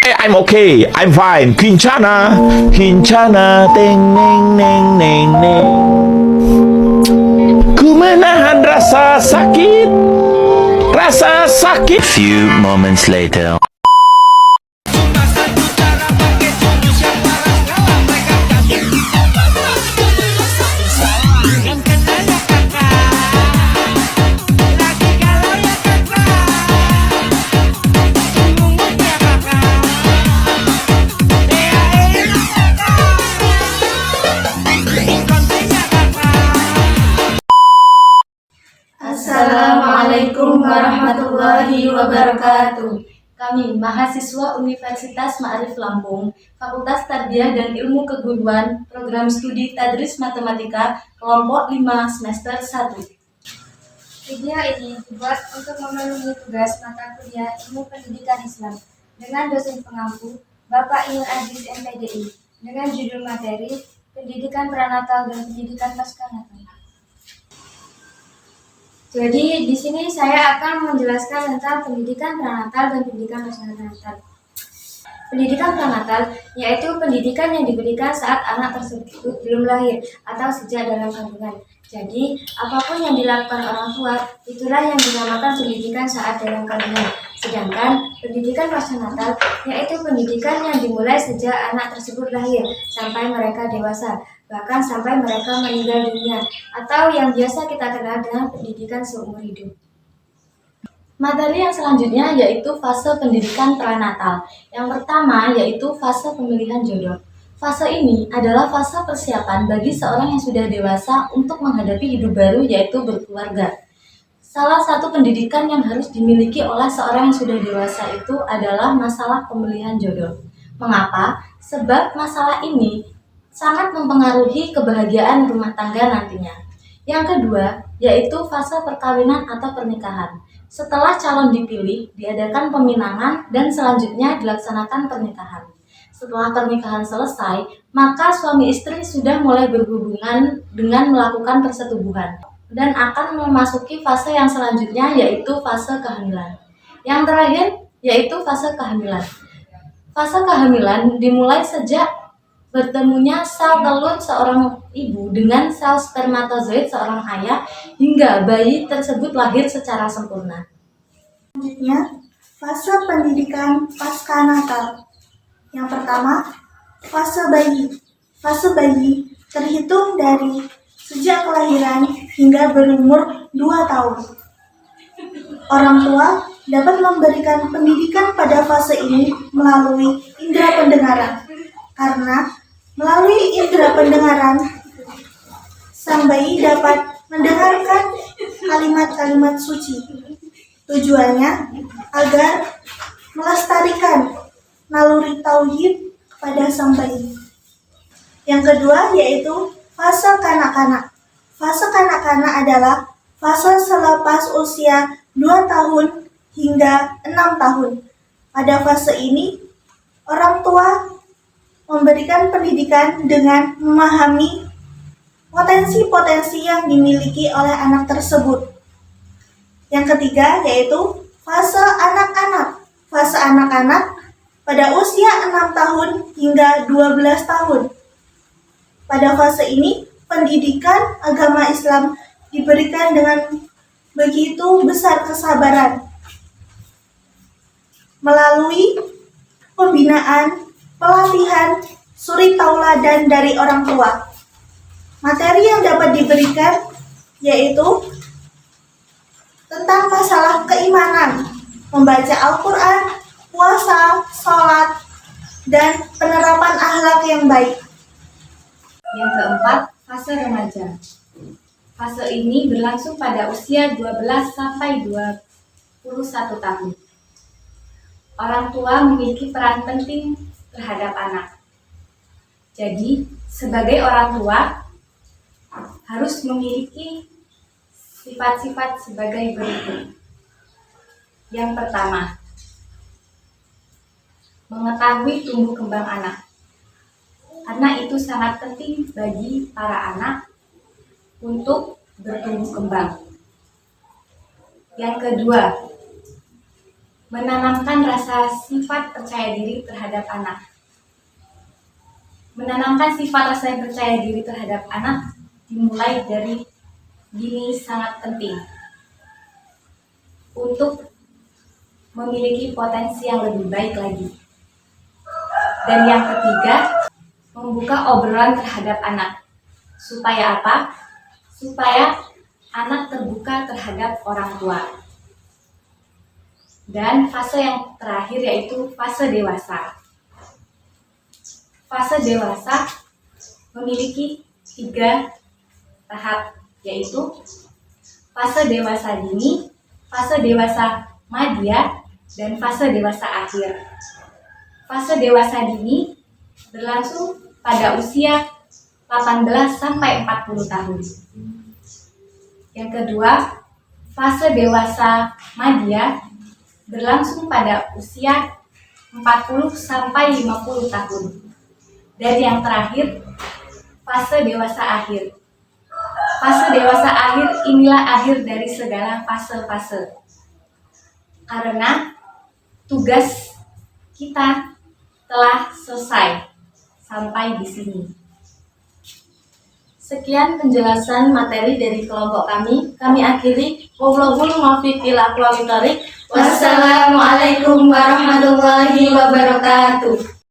I'm okay, I'm fine. Kincana, Kincana, teng neng neng neng neng. Ku menahan rasa sakit, rasa sakit. Few moments later. Assalamualaikum warahmatullahi wabarakatuh. Kami mahasiswa Universitas Ma'arif Lampung, Fakultas Tarbiyah dan Ilmu Keguruan, Program Studi Tadris Matematika, kelompok 5 semester 1. Video ini dibuat untuk memenuhi tugas mata kuliah Ilmu Pendidikan Islam dengan dosen pengampu Bapak Inul Aziz MPDI dengan judul materi Pendidikan Pranatal dan Pendidikan Pascanatal. Jadi di sini saya akan menjelaskan tentang pendidikan prenatal dan pendidikan pascanatal. Pendidikan prenatal yaitu pendidikan yang diberikan saat anak tersebut belum lahir atau sejak dalam kandungan. Jadi apapun yang dilakukan orang tua itulah yang dinamakan pendidikan saat dalam kandungan. Sedangkan pendidikan pascanatal yaitu pendidikan yang dimulai sejak anak tersebut lahir sampai mereka dewasa, bahkan sampai mereka meninggal dunia, atau yang biasa kita kenal dengan pendidikan seumur hidup. Materi yang selanjutnya yaitu fase pendidikan prenatal. Yang pertama yaitu fase pemilihan jodoh. Fase ini adalah fase persiapan bagi seorang yang sudah dewasa untuk menghadapi hidup baru yaitu berkeluarga. Salah satu pendidikan yang harus dimiliki oleh seorang yang sudah dewasa itu adalah masalah pemilihan jodoh. Mengapa? Sebab masalah ini sangat mempengaruhi kebahagiaan rumah tangga nantinya. Yang kedua, yaitu fase perkawinan atau pernikahan. Setelah calon dipilih, diadakan peminangan dan selanjutnya dilaksanakan pernikahan. Setelah pernikahan selesai, maka suami istri sudah mulai berhubungan dengan melakukan persetubuhan dan akan memasuki fase yang selanjutnya yaitu fase kehamilan. Yang terakhir yaitu fase kehamilan. Fase kehamilan dimulai sejak bertemunya sel telur seorang ibu dengan sel spermatozoid seorang ayah hingga bayi tersebut lahir secara sempurna. Selanjutnya, fase pendidikan pascanatal. Yang pertama, fase bayi. Fase bayi terhitung dari sejak kelahiran hingga berumur 2 tahun. Orang tua dapat memberikan pendidikan pada fase ini melalui indera pendengaran. Karena melalui indera pendengaran, sang bayi dapat mendengarkan kalimat-kalimat suci. Tujuannya agar melestarikan naluri tauhid kepada sang bayi. Yang kedua yaitu fase kanak-kanak. Fase kanak-kanak adalah fase selepas usia 2 tahun hingga 6 tahun. Pada fase ini, orang tua memberikan pendidikan dengan memahami potensi-potensi yang dimiliki oleh anak tersebut. Yang ketiga yaitu fase anak-anak. Fase anak-anak pada usia 6 tahun hingga 12 tahun. Pada fase ini, pendidikan agama Islam diberikan dengan begitu besar kesabaran melalui pembinaan, pelatihan, suri tauladan dari orang tua. Materi yang dapat diberikan yaitu tentang masalah keimanan, membaca Al-Quran, puasa, sholat, dan penerapan akhlak yang baik. Yang keempat, fase remaja. Fase ini berlangsung pada usia 12 sampai 21 tahun. Orang tua memiliki peran penting terhadap anak. Jadi, sebagai orang tua harus memiliki sifat-sifat sebagai berikut. Yang pertama, mengetahui tumbuh kembang anak. Karena itu sangat penting bagi para anak untuk bertumbuh kembang. Yang kedua, Menanamkan rasa sifat percaya diri terhadap anak. Menanamkan sifat rasa percaya diri terhadap anak dimulai dari dini sangat penting untuk memiliki potensi yang lebih baik lagi. Dan yang ketiga, membuka obrolan terhadap anak. Supaya apa? Supaya anak terbuka terhadap orang tua. Dan fase yang terakhir yaitu fase dewasa. Fase dewasa memiliki 3 tahap, yaitu fase dewasa dini, fase dewasa madya, dan fase dewasa akhir. Fase dewasa dini berlangsung pada usia 18 sampai 40 tahun. Yang kedua, fase dewasa madya berlangsung pada usia 40 sampai 50 tahun. Dan yang terakhir, fase dewasa akhir. Fase dewasa akhir inilah akhir dari segala fase-fase. Karena tugas kita telah selesai sampai di sini. Sekian penjelasan materi dari kelompok kami. Kami akhiri. Wallahul muwaffiq ila aqwamit thoriq. Wassalamualaikum warahmatullahi wabarakatuh.